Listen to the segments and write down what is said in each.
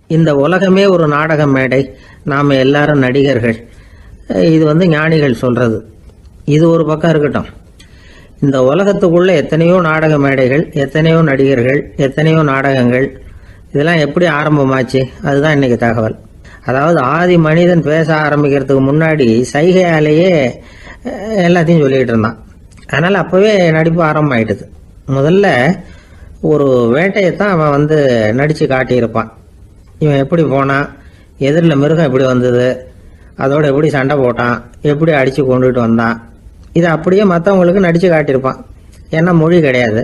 இந்த உலகமே ஒரு நாடக மேடை, நாம் எல்லாரும் நடிகர்கள். இது ஞானிகள் சொல்றது. இது ஒரு பக்கம் இருக்கட்டும். இந்த உலகத்துக்குள்ள எத்தனையோ நாடக மேடைகள், எத்தனையோ நடிகர்கள், எத்தனையோ நாடகங்கள், இதெல்லாம் எப்படி ஆரம்பமாச்சு? அதுதான் இன்னைக்கு தகவல். அதாவது ஆதி மனிதன் பேச ஆரம்பிக்கிறதுக்கு முன்னாடி சைகையாலேயே எல்லாத்தையும் சொல்லிட்டு இருந்தான். அதனால அப்பவே நடிப்பு ஆரம்பமாயிட்டது. முதல்ல ஒரு வேட்டையத்தான் அவன் நடிச்சு காட்டியிருப்பான். இவன் எப்படி போனான், எதிரில் மிருகம் எப்படி வந்தது, அதோட எப்படி சண்டை போட்டான், எப்படி அடிச்சு கொண்டுட்டு வந்தான், இதை அப்படியே மற்றவங்களுக்கு நடிச்சு காட்டியிருப்பான். ஏன்னா மொழி கிடையாது.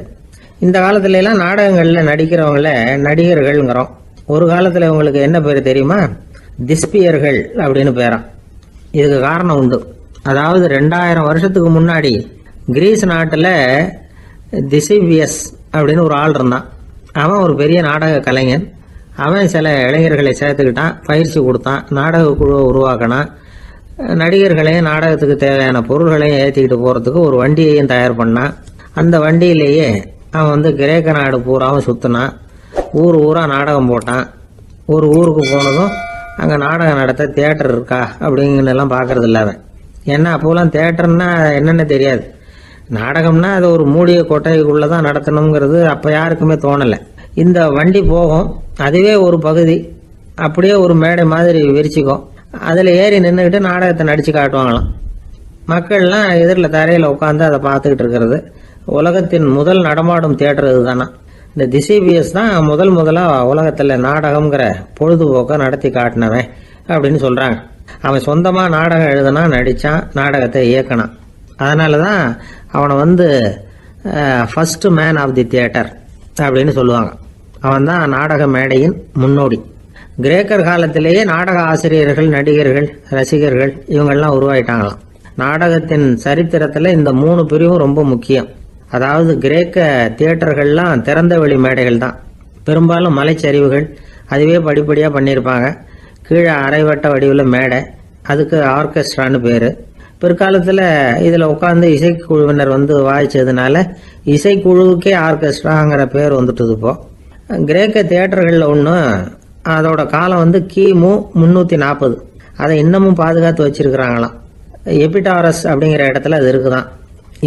இந்த காலத்துல எல்லாம் நாடகங்கள்ல நடிக்கிறவங்கள நடிகர்கள்ங்கிறோம். ஒரு காலத்துல இவங்களுக்கு என்ன பேர் தெரியுமா? திஸ்பியர்கள் அப்படின்னு பேராம். இதுக்கு காரணம் உண்டு. அதாவது 2000 வருஷத்துக்கு முன்னாடி கிரீஸ் நாட்டில் திசிவியஸ் அப்படின்னு ஒரு ஆள் இருந்தான். அவன் ஒரு பெரிய நாடக கலைஞன். அவன் சில இளைஞர்களை சேர்த்துக்கிட்டான், பயிற்சி கொடுத்தான், நாடக குழுவை உருவாக்கினான். நடிகர்களையும் நாடகத்துக்கு தேவையான பொருள்களையும் ஏற்றிக்கிட்டு போகிறதுக்கு ஒரு வண்டியையும் தயார் பண்ணான். அந்த வண்டியிலேயே அவன் கிரேக்க நாடு பூராவும் சுற்றினான். ஊர் ஊராக நாடகம் போட்டான். ஒரு ஊருக்கு போனதும் அங்கே நாடகம் நடத்த தியேட்டர் இருக்கா அப்படிங்கலாம் பார்க்கறது இல்லை அவன். ஏன்னா அப்போலாம் தியேட்டர்னா என்னென்ன தெரியாது. நாடகம்னா அது ஒரு மூடிய கொட்டைக்குள்ளே தான் நடத்தணுங்கிறது அப்போ யாருக்குமே தோணலை. இந்த வண்டி போகும், அதுவே ஒரு பகுதி அப்படியே ஒரு மேடை மாதிரி விரிச்சிக்கும். அதில் ஏறி நின்றுக்கிட்டு நாடகத்தை நடித்து காட்டுவாங்களாம். மக்கள்லாம் எதிரில் தரையில் உட்காந்து அதை பார்த்துக்கிட்டு இருக்கிறது. உலகத்தின் முதல் நடமாடும் தியேட்டர் இதுதானா. இந்த திசிபியஸ் தான் முதலாக உலகத்தில் நாடகம்ங்கிற பொழுதுபோக்கை நடத்தி காட்டினவன் அப்படின்னு சொல்கிறாங்க. அவன் சொந்தமாக நாடகம் எழுதுனா, நடித்தான், நாடகத்தை இயக்கினான். அதனால தான் அவனை first man of the theatre அப்படின்னு சொல்லுவாங்க. அவன் தான் நாடக மேடையின் முன்னோடி. கிரேக்கர் காலத்திலேயே நாடக ஆசிரியர்கள், நடிகர்கள், ரசிகர்கள் இவங்கெல்லாம் உருவாயிட்டாங்களாம். நாடகத்தின் சரித்திரத்தில் இந்த 3 பிரிவும் ரொம்ப முக்கியம். அதாவது கிரேக்க தியேட்டர்கள்லாம் திறந்த வெளி மேடைகள் தான். பெரும்பாலும் மலைச்சரிவுகள், அதுவே படிப்படியாக பண்ணியிருப்பாங்க. கீழே அரைவட்ட வடிவில் மேடை, அதுக்கு ஆர்கெஸ்ட்ரான்னு பேர். பிற்காலத்தில் இதில் உட்காந்து இசைக்குழுவினர் வாய்ச்சதுனால இசைக்குழுவுக்கே ஆர்கெஸ்ட்ராங்கிற பேர் வந்துட்டுது. இப்போ கிரேக்க தியேட்டர்களில் ஒன்று, அதோட காலம் கிமு 340. அதை இன்னமும் பாதுகாத்து வச்சிருக்கிறாங்களாம். எபிடாரஸ் அப்படிங்கிற இடத்துல அது இருக்குதான்.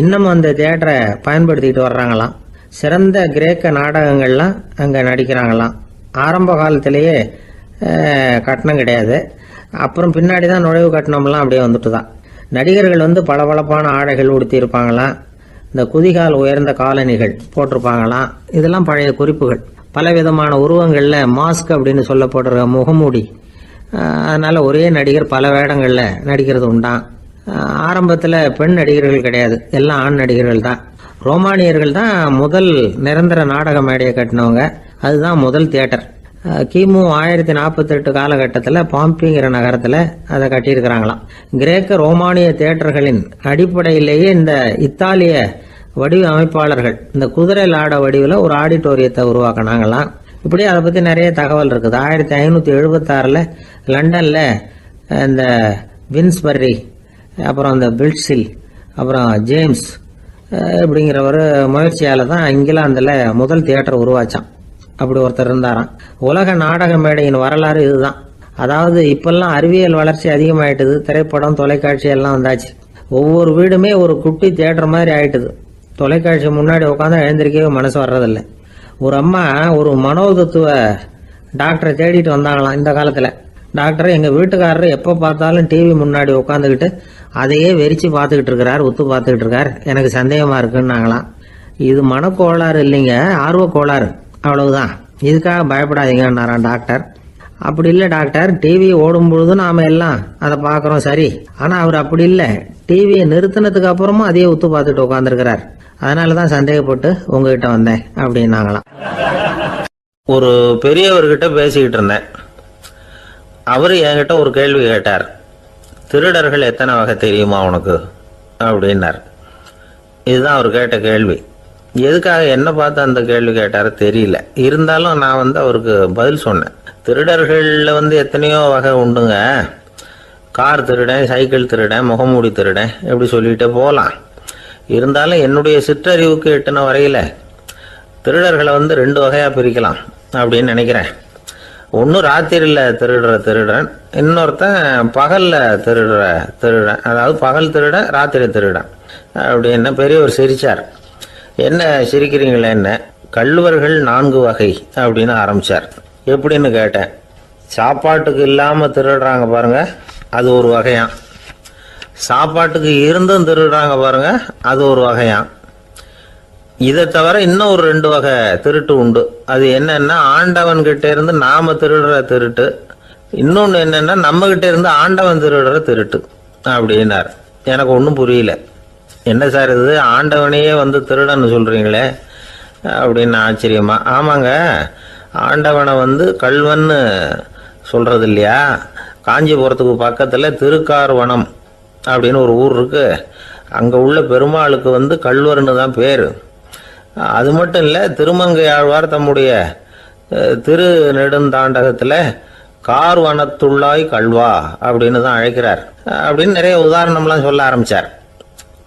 இன்னமும் அந்த தியேட்டரை பயன்படுத்திக்கிட்டு வர்றாங்களாம். சிறந்த கிரேக்க நாடகங்கள்லாம் அங்கே நடிக்கிறாங்களாம். ஆரம்ப காலத்திலேயே கட்டணம் கிடையாது. அப்புறம் பின்னாடி தான் நுழைவு கட்டணம்லாம் அப்படியே வந்துட்டு தான். நடிகர்கள் பளபளப்பான ஆடைகள் உடுத்தி இருப்பாங்களாம். இந்த குதிகால் உயர்ந்த காலணிகள் போட்டிருப்பாங்களாம். இதெல்லாம் பழைய குறிப்புகள். பலவிதமான உருவங்களில் மாஸ்க் அப்படின்னு சொல்லப்படுற முகமூடி. அதனால ஒரே நடிகர் பல வேடங்களில் நடிக்கிறது உண்டான். ஆரம்பத்தில் பெண் நடிகர்கள் கிடையாது, எல்லாம் ஆண் நடிகர்கள் தான். ரோமானியர்கள் தான் முதல் நிரந்தர நாடக மேடையை கட்டினவங்க. அதுதான் முதல் தியேட்டர். கிமு 1048 காலகட்டத்தில் பாம்பிங்கிற நகரத்தில் அதை கட்டியிருக்கிறாங்களாம். கிரேக்க ரோமானிய தியேட்டர்களின் அடிப்படையிலேயே இந்த இத்தாலிய வடிவ அமைப்பாளர்கள் இந்த குதிரை லாட வடிவில் ஒரு ஆடிட்டோரியத்தை உருவாக்கினாங்களாம். இப்படி அதை பற்றி நிறைய தகவல் இருக்குது. 1576 லண்டனில் இந்த வின்ஸ்பர்ரி, அப்புறம் இந்த பில்ட்ஸில், அப்புறம் ஜேம்ஸ் இப்படிங்கிறவர் முயற்சியால் தான் இங்கிலாந்தில் முதல் தியேட்டர் உருவாச்சான். அப்படி ஒருத்தர் இருந்தாராம். உலக நாடக மேடையின் வரலாறு இதுதான். அதாவது இப்பெல்லாம் அறிவியல் வளர்ச்சி அதிகமாயிட்டுது. திரைப்படம், தொலைக்காட்சி எல்லாம் வந்தாச்சு. ஒவ்வொரு வீடுமே ஒரு குட்டி தியேட்டர் மாதிரி ஆயிட்டுது. தொலைக்காட்சி முன்னாடி உட்காந்து எழுந்திருக்கவே மனசு வர்றதில்லை. ஒரு அம்மா ஒரு மனோதத்துவ டாக்டரை தேடிட்டு வந்தாங்களாம் இந்த காலத்தில். டாக்டர், எங்கள் வீட்டுக்காரர் எப்போ பார்த்தாலும் டிவி முன்னாடி உட்காந்துக்கிட்டு அதையே வெறிச்சு பார்த்துக்கிட்டு இருக்கிறார், உத்து பார்த்துக்கிட்டு இருக்கார், எனக்கு சந்தேகமாக இருக்குன்னாங்களாம். இது மனக்கோளாறு இல்லைங்க, ஆர்வ கோளாறு, அவ்வளவுதான், இதுக்காக பயப்படாதீங்கன்னாராம் டாக்டர். அப்படி இல்லை டாக்டர், டிவி ஓடும் பொழுது நாம எல்லாம் அதை பார்க்குறோம் சரி, ஆனால் அவர் அப்படி இல்லை, டிவியை நிறுத்தினதுக்கு அப்புறமும் அதையே உத்து பார்த்துட்டு உட்காந்துருக்கிறார், அதனால தான் சந்தேகப்பட்டு உங்ககிட்ட வந்தேன் அப்படின்னாங்களாம். ஒரு பெரியவர்கிட்ட பேசிக்கிட்டு இருந்தேன். அவர் என்கிட்ட ஒரு கேள்வி கேட்டார். திருடர்கள் எத்தனை வகை தெரியுமா உனக்கு அப்படின்னார். இதுதான் அவர் கேட்ட கேள்வி. எதுக்காக என்ன பார்த்து அந்த கேள்வி கேட்டாரு தெரியல. இருந்தாலும் நான் அவருக்கு பதில் சொன்னேன். திருடர்களில் எத்தனையோ வகை உண்டுங்க. கார் திருடன், சைக்கிள் திருடன், முகமூடி திருடன், எப்படி சொல்லிகிட்டே போகலாம். இருந்தாலும் என்னுடைய சிற்றறிவுக்கு எட்டின வரையில் திருடர்களை 2 வகையாக பிரிக்கலாம் அப்படின்னு நினைக்கிறேன். ஒன்று ராத்திரியில் திருடுற திருடன், இன்னொருத்தன் பகலில் திருடுற திருடன். அதாவது பகல் திருடன், ராத்திரி திருடன் அப்படின்னு பெரியவர் சிரிச்சார். என்ன சிரிக்கிறீங்களே, என்ன கள்வர்கள் 4 வகை அப்படின்னு ஆரம்பித்தார். எப்படின்னு கேட்டேன். சாப்பாட்டுக்கு இல்லாமல் திருடுறாங்க பாருங்க, அது ஒரு வகையான். சாப்பாட்டுக்கு இருந்தும் திருடுறாங்க பாருங்க, அது ஒரு வகையான். இதை தவிர இன்னும் ஒரு 2 வகை திருட்டு உண்டு. அது என்னன்னா, ஆண்டவன் கிட்ட இருந்து நாம திருடுற திருட்டு, இன்னொன்று என்னன்னா நம்ம கிட்ட இருந்து ஆண்டவன் திருடுற திருட்டு அப்படின்னார். எனக்கு ஒன்றும் புரியல. என்ன சார் இது, ஆண்டவனையே வந்து திருடன்னு சொல்றீங்களே அப்படின்னு ஆச்சரியமா. ஆமாங்க, ஆண்டவனை வந்து கள்வன்னு சொல்றது இல்லையா. காஞ்சிபுரத்துக்கு பக்கத்தில் திருக்கார்வனம் அப்படின்னு ஒரு ஊர் இருக்கு. அங்கே உள்ள பெருமாளுக்கு வந்து கள்வர்னு தான் பேர். அது மட்டும் இல்லை, திருமங்கை ஆழ்வார் தம்முடைய திருநெடுந்தாண்டகத்தில் கார்வனத்துள்ளாய் கல்வா அப்படின்னு தான் அழைக்கிறார். அப்படின்னு நிறைய உதாரணம்லாம் சொல்ல ஆரம்பித்தார்.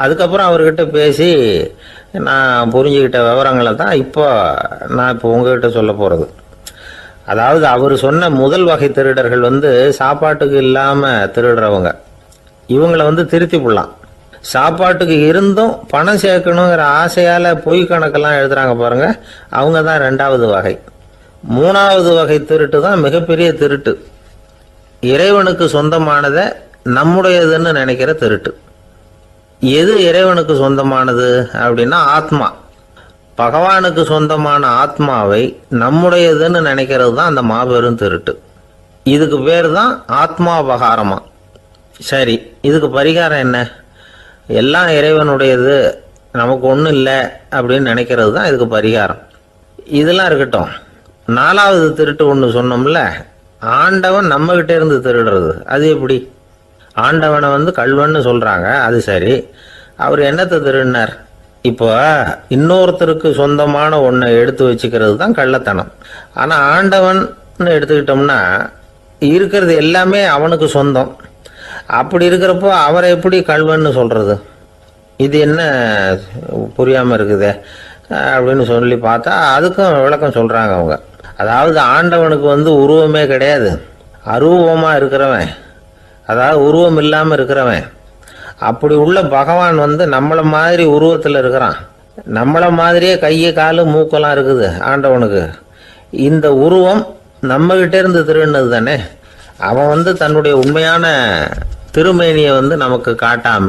அதுக்கப்புறம் அவர்கிட்ட பேசி நான் புரிஞ்சுக்கிட்ட விவரங்களை தான் இப்போ உங்ககிட்ட சொல்ல போகிறது. அதாவது அவர் சொன்ன முதல் வகை திருடர்கள் வந்து சாப்பாட்டுக்கு இல்லாமல் திருடுறவங்க. இவங்களை வந்து திருத்தி போடலாம். சாப்பாட்டுக்கு இருந்தும் பணம் சேர்க்கணுங்கிற ஆசையால் பொய் கணக்கெல்லாம் எழுதுறாங்க பாருங்க, அவங்க தான் 2வது வகை. 3வது வகை திருட்டு தான் மிகப்பெரிய திருட்டு. இறைவனுக்கு சொந்தமானதை நம்முடையதுன்னு நினைக்கிற திருட்டு. எது இறைவனுக்கு சொந்தமானது அப்படின்னா ஆத்மா. பகவானுக்கு சொந்தமான ஆத்மாவை நம்முடையதுன்னு நினைக்கிறது தான் அந்த மாபெரும் திருட்டு. இதுக்கு பேர் தான் ஆத்மாபகாரமா. சரி, இதுக்கு பரிகாரம் என்ன? எல்லாம் இறைவனுடையது, நமக்கு ஒன்றும் இல்லை அப்படின்னு நினைக்கிறது தான் இதுக்கு பரிகாரம். இதெல்லாம் இருக்கட்டும். 4வது திருட்டு ஒன்று சொன்னோம்ல, ஆண்டவன் நம்மகிட்ட இருந்து திருடுறது. அது எப்படி? ஆண்டவனை வந்து கள்வன்னு சொல்றாங்க, அது சரி. அவர் என்னத்தை திருடினார்? இப்போ இன்னொருத்தருக்கு சொந்தமான ஒன்றை எடுத்து வச்சுக்கிறது தான் கள்ளத்தனம். ஆனால் ஆண்டவன் எடுத்துக்கிட்டோம்னா இருக்கிறது எல்லாமே அவனுக்கு சொந்தம். அப்படி இருக்கிறப்போ அவரை எப்படி கள்வன்னு சொல்றது? இது என்ன புரியாமல் இருக்குதே அப்படின்னு சொல்லி பார்த்தா அதுக்கும் விளக்கம் சொல்றாங்க அவங்க. அதாவது ஆண்டவனுக்கு வந்து உருவமே கிடையாது, அரூபமாக இருக்கிறவன், அதாவது உருவம் இல்லாமல் இருக்கிறவன். அப்படி உள்ள பகவான் வந்து நம்மளை மாதிரி உருவத்தில் இருக்கிறான். நம்மளை மாதிரியே கையை காலு மூக்கெல்லாம் இருக்குது ஆண்டவனுக்கு. இந்த உருவம் நம்மகிட்ட இருந்து திருடினது தானே. அவன் வந்து தன்னுடைய உண்மையான திருமேனியை வந்து நமக்கு காட்டாம,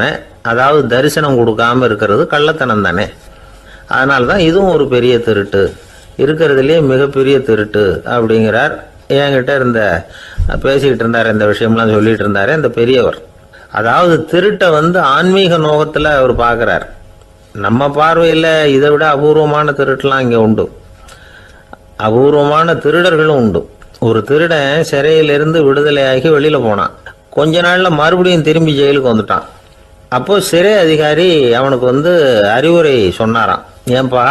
அதாவது தரிசனம் கொடுக்காம இருக்கிறது கள்ளத்தனம் தானே. அதனால தான் இதுவும் ஒரு பெரிய திருட்டு, இருக்கிறதுலேயே மிகப்பெரிய திருட்டு அப்படிங்கிறார். என்கிட்ட பேசிக்கிட்டு இருந்தார், இந்த விஷயம்லாம் சொல்லிட்டு இருந்தாரு இந்த பெரியவர். அதாவது திருட்டை வந்து ஆன்மீக நோகத்தில் அவர் பார்க்குறார். நம்ம பார்வையில் இதை விட அபூர்வமான திருட்டுலாம் இங்கே உண்டு. அபூர்வமான திருடர்களும் உண்டு. ஒரு திருடன் சிறையிலிருந்து விடுதலையாகி வெளியில் போனான். கொஞ்ச நாளில் மறுபடியும் திரும்பி ஜெயிலுக்கு வந்துட்டான். அப்போது சிறை அதிகாரி அவனுக்கு வந்து அறிவுரை சொன்னாராம். ஏன்பா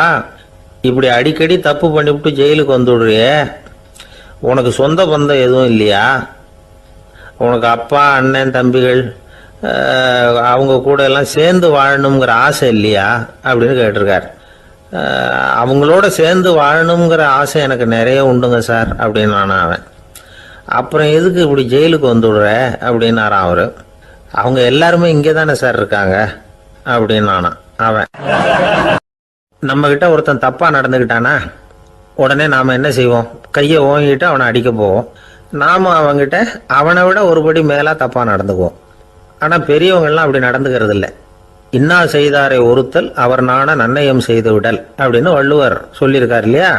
இப்படி அடிக்கடி தப்பு பண்ணிவிட்டு ஜெயிலுக்கு வந்துடுறியே, உனக்கு சொந்த பந்தம் எதுவும் இல்லையா? உனக்கு அப்பா அண்ணன் தம்பிகள் அவங்க கூட எல்லாம் சேர்ந்து வாழணுங்கிற ஆசை இல்லையா அப்படின்னு கேட்டிருக்கார். அவங்களோட சேர்ந்து வாழணுங்கிற ஆசை எனக்கு நிறைய உண்டுங்க சார் அப்படின்னு அவன். அப்புறம் எதுக்கு இப்படி ஜெயிலுக்கு வந்துடுற அப்படின்னாரான் அவர். அவங்க எல்லாருமே இங்கே தானே சார் இருக்காங்க அப்படின்னு அவன். நம்மக்கிட்ட ஒருத்தன் தப்பாக நடந்துக்கிட்டானா உடனே நாம் என்ன செய்வோம்? கையை ஓங்கிட்டு அவனை அடிக்க போவோம். நாம் அவங்ககிட்ட அவனை விட ஒருபடி மேலாக தப்பாக நடந்துக்குவோம். ஆனால் பெரியவங்கள்லாம் அப்படி நடந்துக்கிறது இல்லை. இன்னா செய்தாரை ஒருத்தல் அவர் நாண நன்னயம் செய்து விடல் அப்படின்னு வள்ளுவர் சொல்லியிருக்கார் இல்லையா.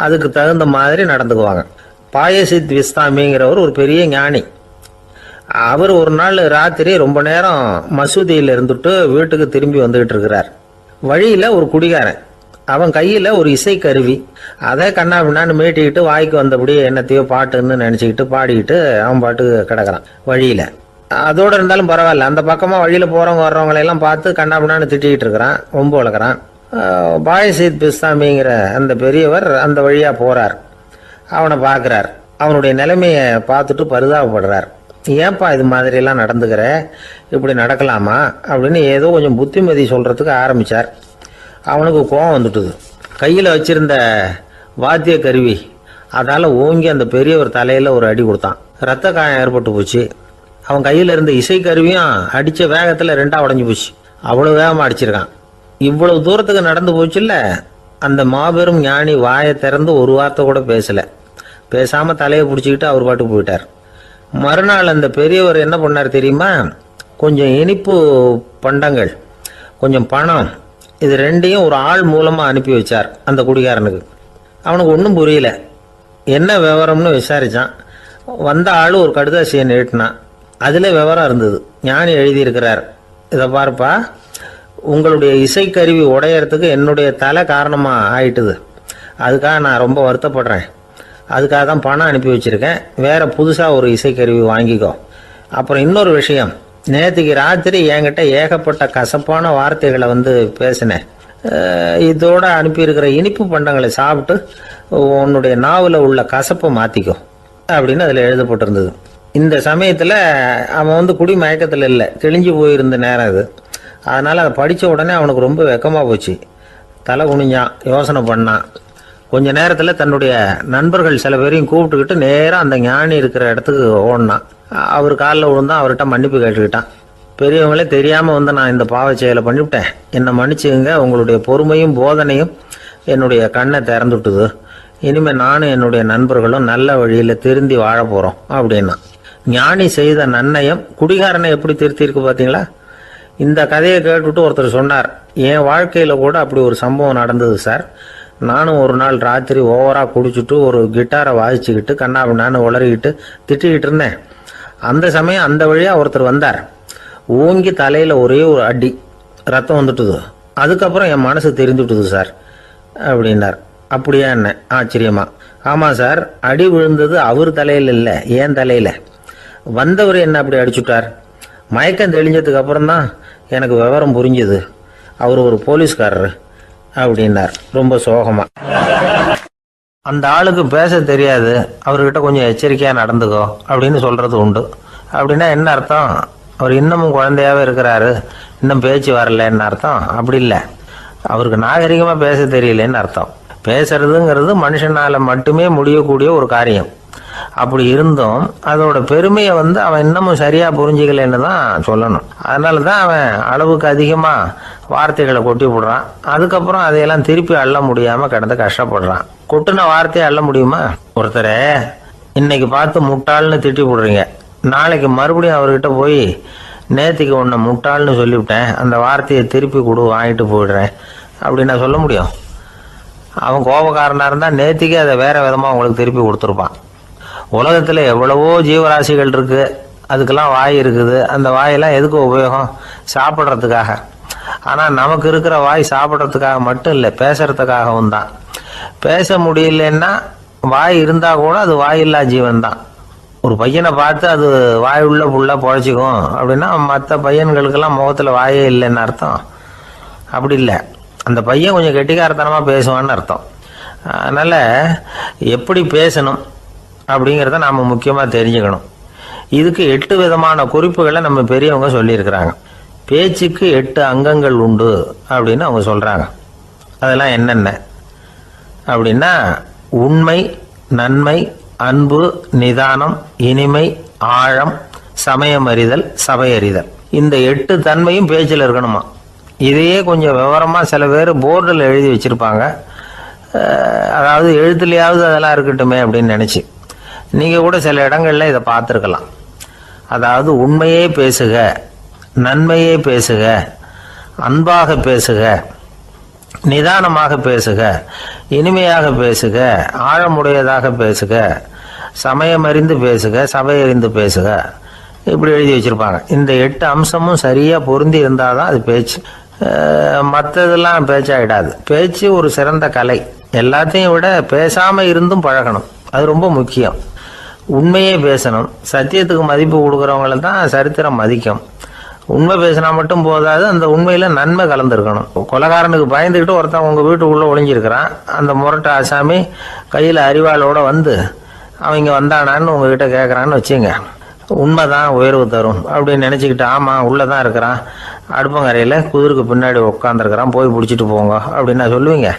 அதுக்கு தகுந்த மாதிரி நடந்துக்குவாங்க. பாயசித் விஸ்தாமிங்கிறவர் ஒரு பெரிய ஞானி. அவர் ஒரு நாள் ராத்திரி ரொம்ப நேரம் மசூதியில் இருந்துட்டு வீட்டுக்கு திரும்பி வந்துகிட்டு இருக்கிறார். வழியில் ஒரு குடிகாரன், அவன் கையில் ஒரு இசைக்கருவி, அதை கண்ணா பின்னான்னு மீட்டிக்கிட்டு வாய்க்கு வந்தபடி என்னத்தையோ பாட்டுன்னு நினச்சிக்கிட்டு பாடிக்கிட்டு அவன் பாட்டுக்கு கிடக்கிறான் வழியில். அதோடு இருந்தாலும் பரவாயில்ல, அந்த பக்கமாக வழியில் போகிறவங்க வர்றவங்களையெல்லாம் பார்த்து கண்ணா பின்னான்னு திட்டிக்கிட்டு இருக்கிறான், ரொம்ப வளர்க்குறான். பாயசித் பிஸ்தாமிங்கிற அந்த பெரியவர் அந்த வழியாக போகிறார். அவனை பார்க்குறார். அவனுடைய நிலைமையை பார்த்துட்டு பரிதாபப்படுறார். ஏன்பா இது மாதிரிலாம் நடந்துக்கிற, இப்படி நடக்கலாமா அப்படின்னு ஏதோ கொஞ்சம் புத்திமதி சொல்கிறதுக்கு ஆரம்பித்தார். அவனுக்கு கோபம் வந்துட்டுது. கையில் வச்சிருந்த வாத்திய கருவி அதால் ஓங்கி அந்த பெரியவர் தலையில் ஒரு அடி கொடுத்தான். ரத்த காயம் ஏற்பட்டு போச்சு. அவன் கையில் இருந்த இசைக்கருவியும் அடித்த வேகத்தில் 2ஆக உடஞ்சி போச்சு. அவ்வளோ வேகமாக அடிச்சிருக்கான். இவ்வளவு தூரத்துக்கு நடந்து போச்சுல்ல, அந்த மாபெரும் ஞானி வாயை திறந்து ஒரு வார்த்தை கூட பேசலை. பேசாமல் தலையை பிடிச்சிக்கிட்டு அவர் பாட்டுக்கு போயிட்டார். மறுநாள் அந்த பெரியவர் என்ன பண்ணார் தெரியுமா? கொஞ்சம் இனிப்பு பண்டங்கள், கொஞ்சம் பணம், இது 2ஐயும் ஒரு ஆள் மூலமாக அனுப்பி வச்சார் அந்த குடிகாரனுக்கு. அவனுக்கு ஒன்றும் புரியல. என்ன விவரம்னு விசாரித்தான். வந்த ஆள் ஒரு கடுதாசியை நீட்டினான். அதில் விவரம் இருந்தது. ஞானி எழுதியிருக்கிறார், இதை பார்ப்பா, உங்களுடைய இசைக்கருவி உடையறதுக்கு என்னுடைய தலை காரணமாக ஆயிட்டுது. அதுக்காக நான் ரொம்ப வருத்தப்படுறேன். அதுக்காக தான் பணம் அனுப்பி வச்சுருக்கேன். வேறு புதுசாக ஒரு இசைக்கருவி வாங்கிக்கோ. அப்புறம் இன்னொரு விஷயம், நேற்றுக்கு ராத்திரி என்கிட்ட ஏகப்பட்ட கசப்பான வார்த்தைகளை பேசினேன். இதோட அனுப்பியிருக்கிற இனிப்பு பண்டங்களை சாப்பிட்டு உன்னுடைய நாவில் உள்ள கசப்பை மாற்றிக்கோ அப்படின்னு அதில் எழுதப்பட்டிருந்தது. இந்த சமயத்தில் அவன் குடி மயக்கத்தில் இல்லை, தெளிஞ்சு போயிருந்த நேரம் அது. அதனால் அதை படித்த உடனே அவனுக்கு ரொம்ப வெக்கமாக போச்சு. தலை குனிஞ்சான், யோசனை பண்ணான். கொஞ்ச நேரத்தில் தன்னுடைய நண்பர்கள் சில பேரையும் கூப்பிட்டுக்கிட்டு நேராக அந்த ஞானி இருக்கிற இடத்துக்கு ஓடினான். அவர் காலில் விழுந்தான். அவர்கிட்ட மன்னிப்பு கேட்டுக்கிட்டான். பெரியவங்களே தெரியாமல் நான் இந்த பாவ செயலை பண்ணிவிட்டேன், என்னை மன்னிச்சுங்க. உங்களுடைய பொறுமையும் போதனையும் என்னுடைய கண்ணை திறந்துட்டுது. இனிமேல் நானும் என்னுடைய நண்பர்களும் நல்ல வழியில் திருந்தி வாழ போகிறோம் அப்படின்னா. ஞானி செய்த நன்னயம் குடிகாரனை எப்படி திருத்திருக்கு பார்த்தீங்களா? இந்த கதையை கேட்டுவிட்டு ஒருத்தர் சொன்னார், என் வாழ்க்கையில் கூட அப்படி ஒரு சம்பவம் நடந்தது சார். நானும் ஒரு நாள் ராத்திரி ஓவராக குடிச்சிட்டு ஒரு கிட்டாரை வாசிச்சுக்கிட்டு கண்ணாபின்னான்னு உளறிக்கிட்டு திட்டிக்கிட்டு இருந்தேன். அந்த சமயம் அந்த வழியாக ஒருத்தர் வந்தார். ஓங்கி தலையில் ஒரே ஒரு அடி, ரத்தம் வந்துட்டுது. அதுக்கப்புறம் என் மனசு தெரிஞ்சுட்டுது சார் அப்படின்னார். அப்படியா என்ன? ஆச்சரியமா. ஆமாம் சார், அடி விழுந்தது அவர் தலையில் இல்லை, ஏன் தலையில். வந்தவர் என்ன அப்படி அடிச்சுட்டார். மயக்கம் தெளிஞ்சதுக்கு அப்புறம்தான் எனக்கு விவரம் புரிஞ்சுது. அவர் ஒரு போலீஸ்காரர் அப்படின்னார் ரொம்ப சோகமா. அந்த ஆளுக்கு பேச தெரியாது, அவர்கிட்ட கொஞ்சம் எச்சரிக்கையாக நடந்துக்கோ அப்படின்னு சொல்கிறது உண்டு. அப்படின்னா என்ன அர்த்தம்? அவர் இன்னமும் குழந்தையாகவே இருக்கிறாரு, இன்னும் பேச்சு வரலன்னு அர்த்தம்? அப்படி இல்லை, அவருக்கு நாகரிகமாக பேச தெரியலன்னு அர்த்தம். பேசுறதுங்கிறது மனுஷனால் மட்டுமே முடியக்கூடிய ஒரு காரியம். அப்படி இருந்தும் அதோட பெருமையை அவன் இன்னமும் சரியாக புரிஞ்சிக்கலன்னு தான் சொல்லணும். அதனால தான் அவன் அளவுக்கு அதிகமாக வார்த்தைகளை கொட்டி விடுறான். அதுக்கப்புறம் அதையெல்லாம் திருப்பி அள்ள முடியாமல் கிடந்து கஷ்டப்படுறான். கொட்டின வார்த்தையை அள்ள முடியுமா? ஒருத்தரை இன்னைக்கு பார்த்து முட்டாள்னு திட்டி விடுறீங்க, நாளைக்கு மறுபடியும் அவர்கிட்ட போய் நேற்றுக்கு உன்னை முட்டாள்னு சொல்லிவிட்டேன், அந்த வார்த்தையை திருப்பி கொடு, வாங்கிட்டு போயிடுறேன் அப்படின்னு நான் சொல்ல முடியும்? அவன் கோபக்காரனாக இருந்தால் நேற்றுக்கே அதை வேறு விதமாக உங்களுக்கு திருப்பி கொடுத்துருப்பான். உலகத்தில் எவ்வளவோ ஜீவராசிகள் இருக்குது, அதுக்கெல்லாம் வாய் இருக்குது. அந்த வாயெல்லாம் எதுக்கு உபயோகம்? சாப்பிட்றதுக்காக. ஆனால் நமக்கு இருக்கிற வாய் சாப்பிட்றதுக்காக மட்டும் இல்லை, பேசுறதுக்காகவும் தான். பேச முடியலன்னா வாய் இருந்தால் கூட அது வாயில்லா ஜீவன் தான். ஒரு பையனை பார்த்து அது வாய் உள்ள புள்ள பொழைச்சிக்கும் அப்படின்னா மற்ற பையன்களுக்கெல்லாம் முகத்தில் வாயே இல்லைன்னு அர்த்தம்? அப்படி இல்லை, அந்த பையன் கொஞ்சம் கெட்டிக்காரத்தனமாக பேசுவான்னு அர்த்தம். அதனால் எப்படி பேசணும் அப்படிங்கிறத நாம் முக்கியமாக தெரிஞ்சுக்கணும். இதுக்கு 8 விதமான குறிப்புகளை நம்ம பெரியவங்க சொல்லியிருக்கிறாங்க. பேச்சுக்கு 8 அங்கங்கள் உண்டு அப்படின்னு அவங்க சொல்கிறாங்க. அதெல்லாம் என்னென்ன அப்படின்னா, உண்மை, நன்மை, அன்பு, நிதானம், இனிமை, ஆழம், சமயமறிதல், சபையறிதல். இந்த 8 தன்மையும் பேச்சில் இருக்கணுமா. இதையே கொஞ்சம் விவரமாக சில பேர் போர்டில் எழுதி வச்சுருப்பாங்க. அதாவது எழுத்துலையாவது அதெல்லாம் இருக்கட்டுமே அப்படின்னு நினச்சி நீங்கள் கூட சில இடங்களில் இதை பார்த்துருக்கலாம். அதாவது உண்மையே பேசுக, நன்மையே பேசுக, அன்பாக பேசுக, நிதானமாக பேசுக, இனிமையாக பேசுக, ஆழமுடையதாக பேசுக, சமயமறிந்து பேசுக, சபையறிந்து பேசுக, இப்படி எழுதி வச்சுருப்பாங்க. இந்த 8 அம்சமும் சரியாக பொருந்தி இருந்தால் தான் அது பேச்சு. மற்றதெல்லாம் பேச்சாகிடாது. பேச்சு ஒரு சிறந்த கலை. எல்லாத்தையும் விட பேசாமல் இருந்தும் பழகணும், அது ரொம்ப முக்கியம். உண்மையே பேசணும். சத்தியத்துக்கு மதிப்பு கொடுக்குறவங்கள தான் சரித்திரம் மதிக்கும். உண்மை பேசினா மட்டும் போதாது, அந்த உண்மையில் நன்மை கலந்துருக்கணும். கொலைகாரனுக்கு பயந்துக்கிட்டு ஒருத்தன் உங்கள் வீட்டுக்குள்ளே ஒளிஞ்சிருக்கிறான். அந்த முரட்டு ஆசாமி கையில் அறிவாளோடு அவன் இங்கே வந்தானான்னு உங்ககிட்ட கேட்குறான்னு வச்சுங்க. உண்மைதான் உயர்வு தரும் அப்படின்னு நினச்சிக்கிட்டு, ஆமாம் உள்ளே தான் இருக்கிறான், அடுப்பங்கரையில் குதிருக்கு பின்னாடி உட்காந்துருக்கிறான், போய் பிடிச்சிட்டு போங்க அப்படின்னு நான் சொல்லுவீங்க.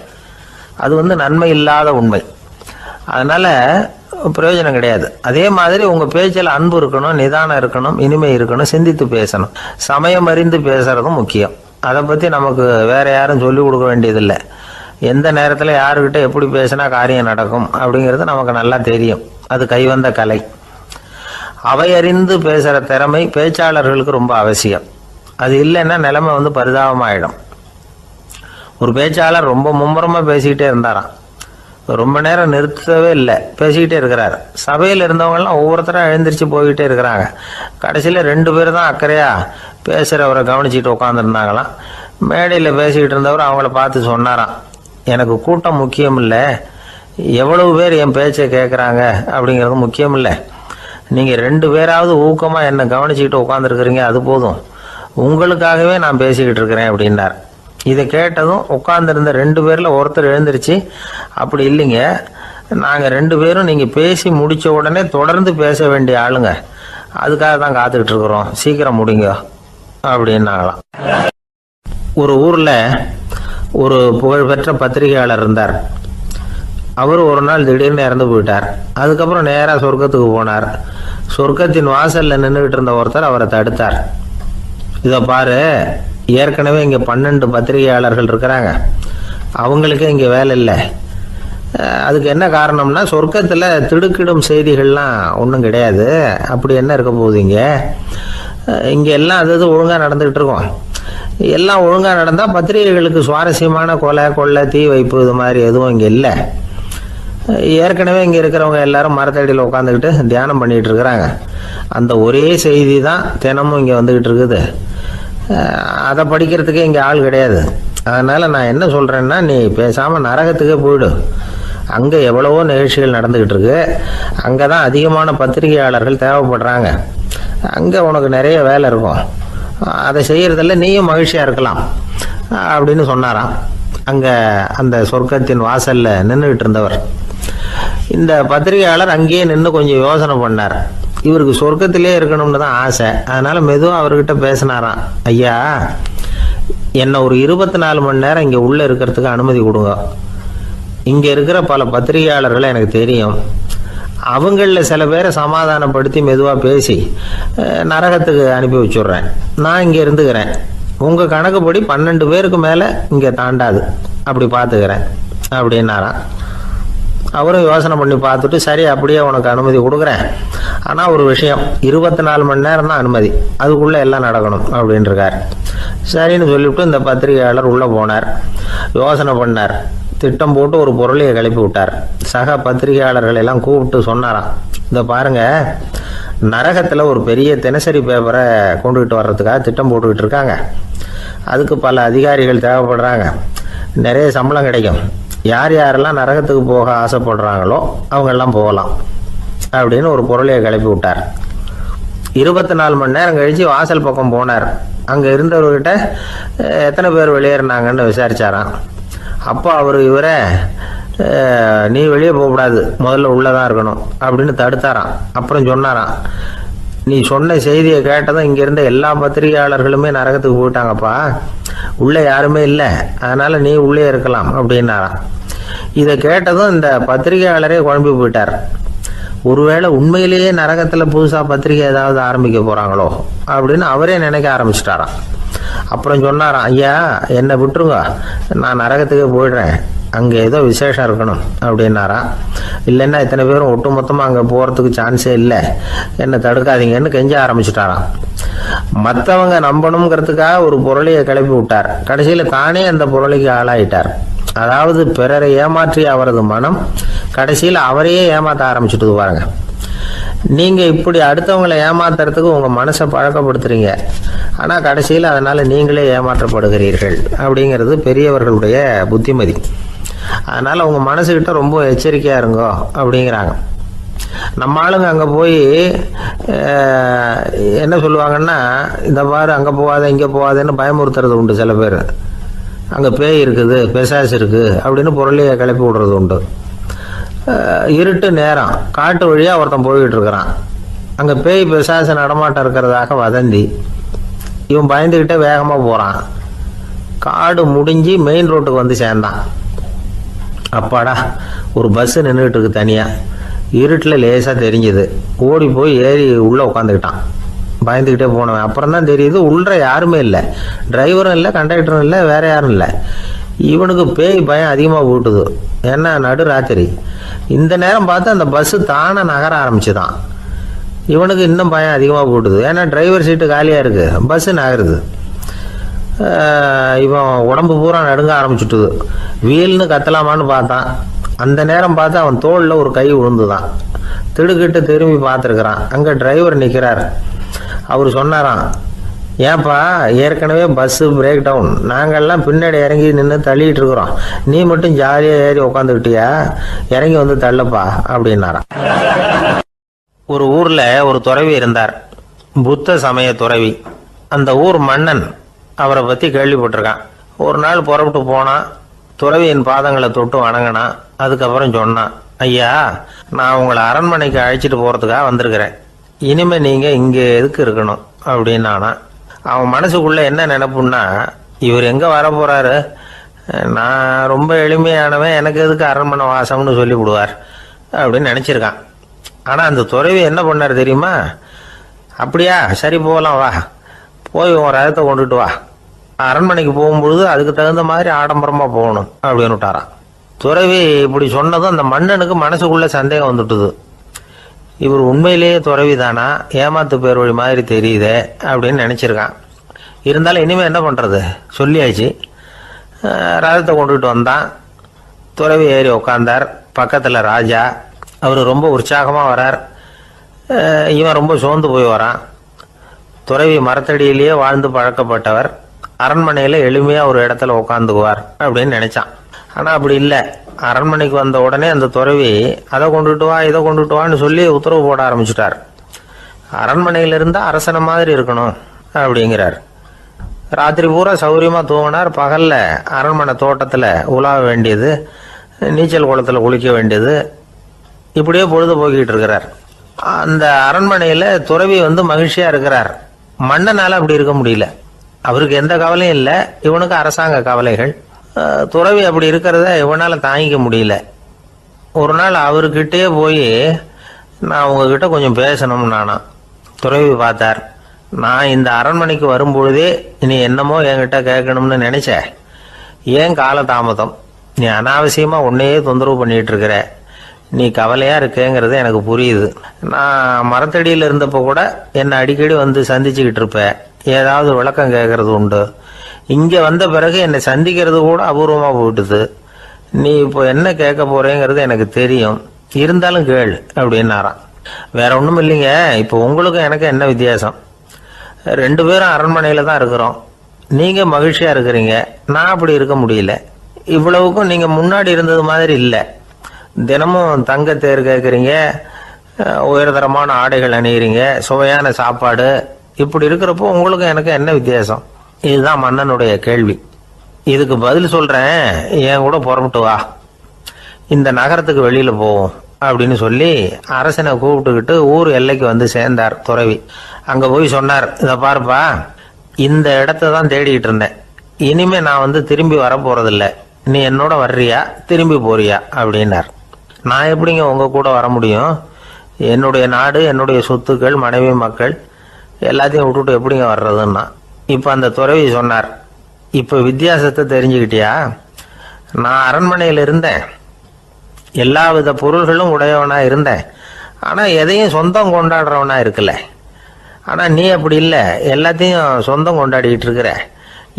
அது நன்மை இல்லாத உண்மை. அதனால பிரயோஜனம் கிடையாது. அதே மாதிரி உங்க பேச்சில் அன்பு இருக்கணும், நிதானம் இருக்கணும், இனிமை இருக்கணும், சிந்தித்து பேசணும். சமயம் அறிந்து பேசுறதும் முக்கியம். அதை பத்தி நமக்கு வேற யாரும் சொல்லிக் கொடுக்க வேண்டியதில்லை. எந்த நேரத்தில் யாருக்கிட்ட எப்படி பேசினா காரியம் நடக்கும் அப்படிங்கிறது நமக்கு நல்லா தெரியும். அது கைவந்த கலை. அவை அறிந்து பேசுற திறமை பேச்சாளர்களுக்கு ரொம்ப அவசியம். அது இல்லைன்னா நிலைமை பரிதாபமாயிடும். ஒரு பேச்சாளர் ரொம்ப மும்முரமா பேசிக்கிட்டே இருந்தாராம். ரொம்ப நேரம் நிறுத்தவே இல்லை, பேசிக்கிட்டே இருக்கிறார். சபையில் இருந்தவங்கலாம் ஒவ்வொருத்தரும் எழுந்திரிச்சு போய்கிட்டே இருக்கிறாங்க. கடைசியில் 2 பேர் தான் அக்கறையா பேசுகிறவரை கவனிச்சுட்டு உட்காந்துருந்தாங்களாம். மேடையில் பேசிக்கிட்டு இருந்தவர் அவங்கள பார்த்து சொன்னாராம், எனக்கு கூட்டம் முக்கியம் இல்லை, எவ்வளவு பேர் என் பேச்சை கேட்குறாங்க அப்படிங்கிறது முக்கியம் இல்லை. நீங்கள் 2 பேராவது ஊக்கமாக என்னை கவனிச்சுக்கிட்டு உட்காந்துருக்குறீங்க, அது போதும். உங்களுக்காகவே நான் பேசிக்கிட்டு இருக்கிறேன் அப்படின்னார். இதை கேட்டதும் உட்காந்துருந்த 2 பேரில் ஒருத்தர் எழுந்திருச்சு, அப்படி இல்லைங்க, நாங்கள் 2 பேரும் நீங்கள் பேசி முடித்த உடனே தொடர்ந்து பேச வேண்டிய ஆளுங்க, அதுக்காக தான் காத்துக்கிட்டு இருக்கிறோம், சீக்கிரம் முடிங்க அப்படின்னாங்களாம். ஒரு ஊரில் ஒரு புகழ்பெற்ற பத்திரிகையாளர் இருந்தார். அவர் ஒரு நாள் திடீர்னு இறந்து போயிட்டார். அதுக்கப்புறம் நேராக சொர்க்கத்துக்கு போனார். சொர்க்கத்தின் வாசலில் நின்றுகிட்டு இருந்த ஒருத்தர் அவரை தடுத்தார். இதை பாரு, ஏற்கனவே இங்கே 12 பத்திரிகையாளர்கள் இருக்கிறாங்க, அவங்களுக்கே இங்கே வேலை இல்லை. அதுக்கு என்ன காரணம்னா, சொர்க்கத்தில் திடுக்கிடும் செய்திகள்லாம் ஒன்றும் கிடையாது, அப்படி என்ன இருக்க போகுது இங்கே எல்லாம் அது ஒழுங்காக நடந்துகிட்டு இருக்கோம். எல்லாம் ஒழுங்காக நடந்தால் பத்திரிகைகளுக்கு சுவாரஸ்யமான கொலை கொள்ளை தீ வைப்பு இது மாதிரி எதுவும் இங்கே இல்லை. ஏற்கனவே இங்கே இருக்கிறவங்க எல்லாரும் மரத்தடியில் உட்காந்துக்கிட்டு தியானம் பண்ணிகிட்டு இருக்கிறாங்க. அந்த ஒரே செய்தி தான் தினமும் இங்கே வந்துக்கிட்டு இருக்குது. அதை படிக்கிறதுக்கே இங்கே ஆள் கிடையாது. அதனால் நான் என்ன சொல்கிறேன்னா, நீ பேசாமல் நரகத்துக்கே போயிடு. அங்கே எவ்வளவோ நிகழ்ச்சிகள் நடந்துக்கிட்டு இருக்கு, அங்கே தான் அதிகமான பத்திரிகையாளர்கள் தேவைப்படுறாங்க, அங்கே உனக்கு நிறைய வேலை இருக்கும், அதை செய்கிறதில்ல நீயும் மகிழ்ச்சியாக இருக்கலாம் அப்படின்னு சொன்னாராம். அங்கே அந்த சொர்க்கத்தின் வாசலில் நின்றுக்கிட்டு இருந்தவர். இந்த பத்திரிகையாளர் அங்கேயே நின்று கொஞ்சம் யோசனை பண்ணார். இவருக்கு சொர்க்கத்திலே இருக்கணும்னு தான் ஆசை. அதனால் மெதுவாக அவர்கிட்ட பேசினாராம், ஐயா, என்னை ஒரு 24 மணி நேரம் இங்கே உள்ளே இருக்கிறதுக்கு அனுமதி கொடுங்க. இங்கே இருக்கிற பல பத்திரிகையாளர்களை எனக்கு தெரியும், அவங்களில் சில பேரை சமாதானப்படுத்தி மெதுவாக பேசி நரகத்துக்கு அனுப்பி வச்சுட்றேன். நான் இங்கே இருந்துக்கிறேன். உங்கள் கணக்குப்படி 12 பேருக்கு மேலே இங்கே தாண்டாது, அப்படி பார்த்துக்கிறேன் அப்படின்னாராம். அவரும் யோசனை பண்ணி பார்த்துட்டு, சரி அப்படியே உனக்கு அனுமதி கொடுக்குறேன், ஆனால் ஒரு விஷயம், 24 மணி நேரம் தான் அனுமதி, அதுக்குள்ளே எல்லாம் நடக்கணும் அப்படின்ட்டுருக்கார். சரின்னு சொல்லிவிட்டு இந்த பத்திரிகையாளர் உள்ளே போனார். யோசனை பண்ணார், திட்டம் போட்டு ஒரு பொருளையை கிளப்பி விட்டார். சக பத்திரிகையாளர்கள் எல்லாம் கூப்பிட்டு சொன்னாராம், இதை பாருங்க, நரகத்தில் ஒரு பெரிய தினசரி பேப்பரை கொண்டுகிட்டு வர்றதுக்காக திட்டம் போட்டுக்கிட்டு இருக்காங்க. அதுக்கு பல அதிகாரிகள் தேவைப்படுறாங்க, நிறைய சம்பளம் கிடைக்கும். யார் யாரெல்லாம் நரகத்துக்கு போக ஆசைப்படுறாங்களோ அவங்கெல்லாம் போகலாம் அப்படின்னு ஒரு பொருளையை கிளப்பி விட்டார். 24 மணி நேரம் கழித்து வாசல் பக்கம் போனார். அங்கே இருந்தவர்கிட்ட எத்தனை பேர் வெளியேறினாங்கன்னு விசாரிச்சாராம். அப்போ அவர் இவரை, நீ வெளியே போகக்கூடாது, முதல்ல உள்ளே தான் இருக்கணும் அப்படின்னு தடுத்தாராம். அப்புறம் சொன்னாராம், நீ சொன்ன செய்தியை கேட்டதும் இங்கே இருந்த எல்லா பத்திரிகையாளர்களுமே நரகத்துக்கு போயிட்டாங்கப்பா, உள்ளே யாருமே இல்லை, அதனால் நீ உள்ளே இருக்கலாம் அப்படின்னாராம். இதை கேட்டதும் இந்த பத்திரிகையாளரே குழம்பி போயிட்டார். ஒருவேளை உண்மையிலேயே நரகத்தில் புதுசாக பத்திரிகை ஏதாவது ஆரம்பிக்க போகிறாங்களோ அப்படின்னு அவரே நினைக்க ஆரம்பிச்சிட்டாராம். அப்புறம் சொன்னாராம், ஐயா என்னை விட்டுருங்க, நான் நரகத்துக்கே போயிடுறேன், அங்கே ஏதோ விசேஷம் இருக்கணும் அப்படின்னாராம். இல்லைன்னா இத்தனை பேரும் ஒட்டு மொத்தமாக அங்கே போகிறதுக்கு சான்ஸே இல்லை, என்னை தடுக்காதீங்கன்னு கெஞ்ச ஆரம்பிச்சிட்டாராம். மற்றவங்க நம்பணுங்கிறதுக்காக ஒரு பொருளையை கிளப்பி விட்டார். கடைசியில் தானே அந்த பொருளைக்கு ஆளாயிட்டார். அதாவது பிறரை ஏமாற்றிய அவரது மனம் கடைசியில் அவரையே ஏமாற்ற ஆரம்பிச்சுட்டு பாருங்க. நீங்க இப்படி அடுத்தவங்களை ஏமாத்துறதுக்கு உங்க மனசை பழக்கப்படுத்துறீங்க, ஆனா கடைசியில் அதனால நீங்களே ஏமாற்றப்படுகிறீர்கள் அப்படிங்கிறது பெரியவர்களுடைய புத்திமதி. அதனால உங்க மனசுகிட்ட ரொம்ப எச்சரிக்கையா இருங்கோ அப்படிங்கிறாங்க. நம்ம ஆளுங்க அங்கே போய் என்ன சொல்லுவாங்கன்னா, இந்த பாரு அங்கே போகாத இங்கே போகாதேன்னு பயமுறுத்துறது உண்டு. சில பேர் அங்கே பேய் இருக்குது, பிசாசு இருக்குது அப்படின்னு பொருளையை கிளப்பி விடுறது உண்டு. இருட்டு நேரம் காட்டு வழியாக ஒருத்தன் போய்கிட்டு இருக்கிறான். அங்கே பேய் பிசாசு நடமாட்டம் இருக்கிறதாக வதந்தி. இவன் பயந்துக்கிட்டே வேகமாக போகிறான். காடு முடிஞ்சு மெயின் ரோட்டுக்கு வந்து சேர்ந்தான். அப்பாடா, ஒரு பஸ்ஸு நின்றுட்டு இருக்கு தனியாக, இருட்டில் லேசாக தெரிஞ்சுது. ஓடி போய் ஏறி உள்ளே உட்காந்துக்கிட்டான். பயந்துக்கிட்டே போனவன் அப்புறம் தான் தெரியுது உள்ள யாருமே இல்லை, டிரைவரும் இல்லை, கண்டக்டரும் இல்லை, வேற யாரும் இல்லை. இவனுக்கு பேய் பயம் அதிகமாக போட்டுது. ஏன்னா நடு ராத்திரி, இந்த நேரம் பார்த்து அந்த பஸ்ஸு தானே நகர ஆரம்பிச்சுதான். இவனுக்கு இன்னும் பயம் அதிகமாக போட்டுது. ஏன்னா டிரைவர் சீட்டு காலியாக இருக்கு, பஸ்ஸு நகருது. இவன் உடம்பு பூரா நடுங்க ஆரம்பிச்சுட்டுது. வீல்னு கத்தலாமான்னு பார்த்தான். அந்த நேரம் பார்த்து அவன் தோளில் ஒரு கை விழுந்துதான். திடுக்கிட்டு திரும்பி பார்த்துருக்குறான். அங்கே டிரைவர் நிற்கிறார். அவர் சொன்னாராம், ஏன்பா ஏற்கனவே பஸ்ஸு பிரேக் டவுன், நாங்கள்லாம் பின்னாடி இறங்கி நின்று தள்ளிட்டு இருக்கிறோம், நீ மட்டும் ஜாலியாக ஏறி உக்காந்துக்கிட்டியா, இறங்கி வந்து தள்ளுப்பா அப்படின்னாராம். ஒரு ஊரில் ஒரு துறவி இருந்தார், புத்த சமய துறவி. அந்த ஊர் மன்னன் அவரை பற்றி கேள்விப்பட்டிருக்கான். ஒரு நாள் புறப்பட்டு போனான். துறவியின் பாதங்களை தொட்டு வணங்கினான். அதுக்கப்புறம் சொன்னான், ஐயா, நான் உங்களை அரண்மனைக்கு அழைச்சிட்டு போகிறதுக்காக வந்திருக்கிறேன். இனிமேல் நீங்கள் இங்கே எதுக்கு இருக்கணும் அப்படின்னானா. அவன் மனசுக்குள்ளே என்ன நினைப்புன்னா, இவர் எங்கே வர போகிறாரு, நான் ரொம்ப எளிமையானவன், எனக்கு எதுக்கு அரண்மனை வாசம்னு சொல்லி விடுவார் அப்படின்னு நினச்சிருக்கான். ஆனால் அந்த துறவி என்ன பண்ணார் தெரியுமா? அப்படியா, சரி போகலாம், வா, போய் உன் ரதத்தை கொண்டுட்டு வா, அரண்மனைக்கு போகும்பொழுது அதுக்கு தகுந்த மாதிரி ஆடம்பரமாக போகணும் அப்படின்னு விட்டாரான். துறவி இப்படி சொன்னதும் அந்த மன்னனுக்கு மனசுக்குள்ளே சந்தேகம் வந்துட்டுது. இவர் உண்மையிலேயே துறவி தானா, ஏமாத்து பேர் வழி மாதிரி தெரியுதே அப்படின்னு நினச்சிருக்கான். இருந்தாலும் இனிமேல் என்ன பண்ணுறது, சொல்லியாச்சு. ரதத்தை கொண்டுகிட்டு வந்தான். துறவி ஏறி உக்காந்தார். பக்கத்தில் ராஜா. அவர் ரொம்ப உற்சாகமாக வரார். இவன் ரொம்ப சோர்ந்து போய் வரான். துறவி மரத்தடியிலேயே வாழ்ந்து பழக்கப்பட்டவர், அரண்மனையில் எளிமையாக ஒரு இடத்துல உட்காந்துக்குவார் அப்படின்னு நினச்சான். ஆனால் அப்படி இல்லை. அரண்மனைக்கு வந்த உடனே அந்த துறவி அதை கொண்டுட்டு வா, இதை கொண்டுட்டு வான்னு சொல்லி உத்தரவு போட ஆரம்பிச்சுட்டார். அரண்மனையில் இருந்தால் அரசனை மாதிரி இருக்கணும் அப்படிங்கிறார். ராத்திரி பூரா சௌரியமாக தூங்கினார். பகலில் அரண்மனை தோட்டத்தில் உலாவ வேண்டியது, நீச்சல் குளத்தில் குளிக்க வேண்டியது, இப்படியே பொழுது போக்கிட்டு இருக்கிறார். அந்த அரண்மனையில் துறவி மகிழ்ச்சியாக இருக்கிறார். மன்னனால் அப்படி இருக்க முடியல. அவருக்கு எந்த கவலையும் இல்லை, இவனுக்கு அரசாங்க கவலைகள். துறவி அப்படி இருக்கிறத இவனால் தாங்கிக்க முடியல. ஒரு நாள் அவர்கிட்டே போய், நான் உங்ககிட்ட கொஞ்சம் பேசணும் நானா. துறவி பார்த்தார். நான் இந்த அரண்மனைக்கு வரும்பொழுதே நீ என்னமோ என்கிட்ட கேட்கணும்னு நினைச்ச, ஏன் கால தாமதம், நீ அனாவசியமாக உன்னையே தொந்தரவு பண்ணிட்டு இருக்கிற, நீ கவலையாக இருக்கேங்கிறது எனக்கு புரியுது. நான் மரத்தடியில் இருந்தப்போ கூட என்னை அடிக்கடி சந்திச்சுக்கிட்டு இருப்பேன், ஏதாவது விளக்கம் கேட்கறது உண்டு. இங்கே வந்த பிறகு என்னை சந்திக்கிறது கூட அபூர்வமாக போயிட்டுது. நீ இப்போ என்ன கேட்க போறேங்கிறது எனக்கு தெரியும், இருந்தாலும் கேள் அப்படின்னாராம். வேற ஒன்றும் இல்லைங்க, இப்போ உங்களுக்கும் எனக்கு என்ன வித்தியாசம், 2 பேரும் அரண்மனையில் தான் இருக்கிறோம். நீங்கள் மகிழ்ச்சியாக இருக்கிறீங்க, நான் அப்படி இருக்க முடியல. இவ்வளவுக்கும் நீங்கள் முன்னாடி இருந்தது மாதிரி இல்லை. தினமும் தங்கத்தேர் கேட்குறீங்க, உயர்தரமான ஆடைகள் அணிகிறீங்க, சுவையான சாப்பாடு. இப்படி இருக்கிறப்போ உங்களுக்கு எனக்கு என்ன வித்தியாசம்? இதுதான் மன்னனுடைய கேள்வி. இதுக்கு பதில் சொல்கிறேன், என் கூட புறப்பட்டு வா, இந்த நகரத்துக்கு வெளியில் போவோம் அப்படின்னு சொல்லி அரசனை கூப்பிட்டுக்கிட்டு ஊர் எல்லைக்கு சேர்ந்தார் துறவி. அங்கே போய் சொன்னார், இதை பாருப்பா, இந்த இடத்த தான் தேடிக்கிட்டு இருந்தேன், இனிமே நான் திரும்பி வரப்போறதில்ல, நீ என்னோட வர்றியா திரும்பி போறியா அப்படின்னார். நான் எப்படிங்க உங்கள் கூட வர முடியும், என்னுடைய நாடு, என்னுடைய சொத்துக்கள், மனைவி, மக்கள் எல்லாத்தையும் விட்டுட்டு எப்படிங்க வர்றதுன்னா. இப்போ அந்த துறவி சொன்னார், இப்போ வித்தியாசத்தை தெரிஞ்சுக்கிட்டியா, நான் அரண்மனையில் இருந்தேன், எல்லா வித பொருள்களும் உடையவனா இருந்தேன், ஆனால் எதையும் சொந்தம் கொண்டாடுறவனா இருக்கல. ஆனால் நீ அப்படி இல்லை, எல்லாத்தையும் சொந்தம் கொண்டாடிக்கிட்டு இருக்கிற,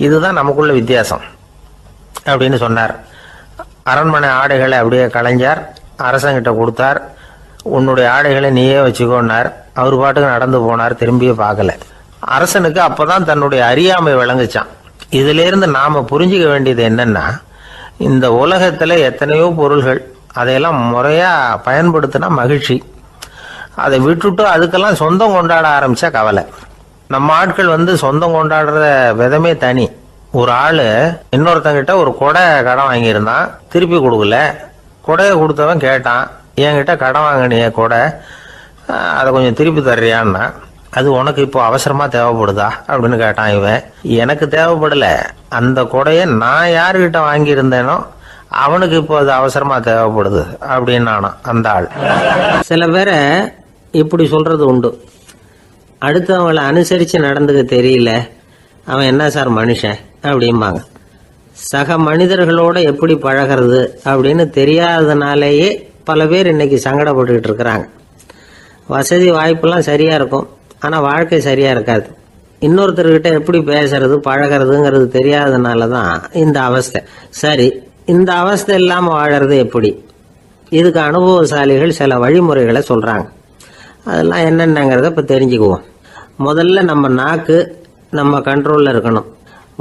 இதுதான் நமக்குள்ள வித்தியாசம் அப்படின்னு சொன்னார். அரண்மனை ஆடைகளை அப்படியே கலைஞர் அரசங்கிட்ட கொடுத்தார். உன்னுடைய ஆடைகளை நீயே வச்சுக்கோன்னார். அவர் பாட்டுக்கு நடந்து போனார், திரும்பியே பார்க்கல. அரசனுக்கு அப்பதான் தன்னுடைய அறியாமை விளங்குச்சான். இதுல இருந்து நாம புரிஞ்சுக்க வேண்டியது என்னன்னா, இந்த உலகத்துல எத்தனையோ பொருள்கள், அதையெல்லாம் முறையா பயன்படுத்தினா மகிழ்ச்சி, அதை விட்டுட்டு அதுக்கெல்லாம் சொந்தம் கொண்டாட ஆரம்பிச்சா கவலை. நம்ம ஆட்கள் சொந்தம் கொண்டாடுற விதமே தனி. ஒரு ஆளு இன்னொருத்தங்கிட்ட ஒரு கொடை கடன் வாங்கியிருந்தான், திருப்பி கொடுக்கல. கொடையை கொடுத்தவன் கேட்டான், என்கிட்ட கடன் வாங்கினிய கொடை, அதை கொஞ்சம் திருப்பி தர்றியான்னா. அது உனக்கு இப்போ அவசரமா தேவைப்படுதா அப்படின்னு கேட்டான் இவன். எனக்கு தேவைப்படல, அந்த கொடையை நான் யாருக்கிட்ட வாங்கியிருந்தேனோ அவனுக்கு இப்போ அது அவசரமா தேவைப்படுது அப்படின்னு அந்த ஆள். சில பேரை இப்படி சொல்றது உண்டு, அடுத்தவங்களை அனுசரித்து நடந்துக்க தெரியல, அவன் என்ன சார் மனுஷன் அப்படிம்பாங்க. சக மனிதர்களோட எப்படி பழகிறது அப்படின்னு தெரியாததுனாலேயே பல பேர் இன்னைக்கு சங்கடப்பட்டுக்கிட்டு இருக்கிறாங்க. வசதி வாய்ப்பெல்லாம் சரியா இருக்கும், ஆனால் வாழ்க்கை சரியா இருக்காது. இன்னொருத்தர்கிட்ட எப்படி பேசுறது பழகிறதுங்கிறது தெரியாததுனால தான் இந்த அவஸ்தை. சரி, இந்த அவஸ்தை இல்லாமல் வாழறது எப்படி? இதுக்கு அனுபவசாலிகள் சில வழிமுறைகளை சொல்றாங்க. அதெல்லாம் என்னென்னங்கிறத இப்போ தெரிஞ்சுக்குவோம். முதல்ல நம்ம நாக்கு நம்ம கண்ட்ரோலில் இருக்கணும்.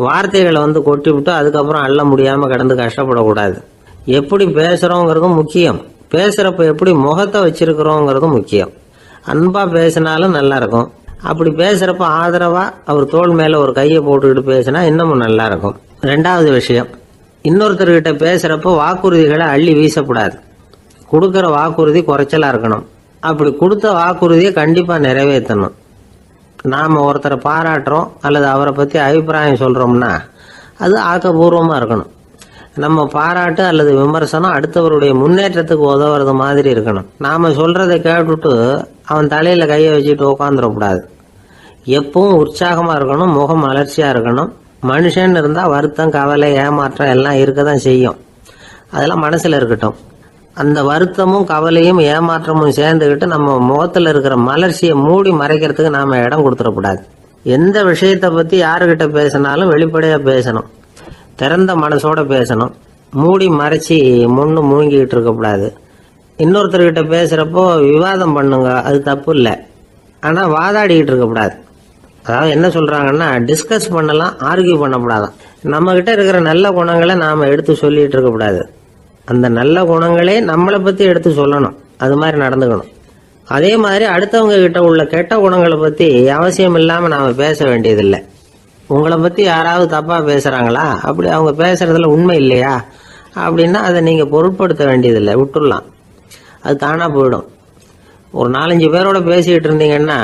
வார்த்தைகளை கொட்டி விட்டு அதுக்கப்புறம் அள்ள முடியாமல் கிடந்து கஷ்டப்படக்கூடாது. எப்படி பேசுகிறோங்கிறதும் முக்கியம், பேசுகிறப்ப எப்படி முகத்தை வச்சிருக்கிறோங்கிறதும் முக்கியம். அன்பாக பேசினாலும் நல்லா இருக்கும். அப்படி பேசுகிறப்ப ஆதரவாக அவர் தோள் மேலே ஒரு கையை போட்டுக்கிட்டு பேசினா இன்னமும் நல்லா இருக்கும். ரெண்டாவது விஷயம், இன்னொருத்தர்கிட்ட பேசுகிறப்ப வாக்குறுதிகளை அள்ளி வீசக்கூடாது. கொடுக்குற வாக்குறுதி குறைச்சலாக இருக்கணும். அப்படி கொடுத்த வாக்குறுதியை கண்டிப்பாக நிறைவேற்றணும். நாம் ஒருத்தரை பாராட்டுறோம் அல்லது அவரை பற்றி அபிப்பிராயம் சொல்கிறோம்னா அது ஆக்கப்பூர்வமாக இருக்கணும். நம்ம பாராட்டு அல்லது விமர்சனம் அடுத்தவருடைய முன்னேற்றத்துக்கு உதவுறது மாதிரி இருக்கணும். நாம் சொல்கிறத கேட்டுட்டு அவன் தலையில் கையை வச்சுட்டு உட்காந்துடக்கூடாது. எப்பவும் உற்சாகமாக இருக்கணும், முகம் அலர்ச்சியாக இருக்கணும். மனுஷன் இருந்தால் வருத்தம், கவலை, ஏமாற்றம் எல்லாம் இருக்க தான் செய்யும். அதெல்லாம் மனசில் இருக்கட்டும். அந்த வருத்தமும் கவலையும் ஏமாற்றமும் சேர்ந்துக்கிட்டு நம்ம முகத்தில் இருக்கிற மலர்ச்சியை மூடி மறைக்கிறதுக்கு நாம் இடம் கொடுத்துடக்கூடாது. எந்த விஷயத்தை பற்றி யாருக்கிட்ட பேசினாலும் வெளிப்படையாக பேசணும், திறந்த மனசோட பேசணும். மூடி மறைச்சி முன்னு மூழ்கிக்கிட்டு இருக்கக்கூடாது. இன்னொருத்தர்கிட்ட பேசுகிறப்போ விவாதம் பண்ணுங்க, அது தப்பு இல்லை. ஆனால் வாதாடிக்கிட்டு இருக்கக்கூடாது. அதாவது என்ன சொல்கிறாங்கன்னா, டிஸ்கஸ் பண்ணலாம், ஆர்கியூ பண்ணக்கூடாதான். நம்மக்கிட்ட இருக்கிற நல்ல குணங்களை நாம் எடுத்து சொல்லிகிட்டு இருக்கக்கூடாது. அந்த நல்ல குணங்களே நம்மளை பற்றி எடுத்து சொல்லணும், அது மாதிரி நடந்துக்கணும். அதே மாதிரி அடுத்தவங்க கிட்ட உள்ள கெட்ட குணங்களை பற்றி அவசியம் இல்லாமல் நாம் பேச வேண்டியதில்லை. உங்களை பற்றி யாராவது தப்பாக பேசுகிறாங்களா, அப்படி அவங்க பேசுகிறதுல உண்மை இல்லையா அப்படின்னா அதை நீங்கள் பொருட்படுத்த வேண்டியதில்லை, விட்டுடலாம். அது தானாக போயிடும். ஒரு 4-5 பேரோட பேசிக்கிட்டு இருந்தீங்கன்னா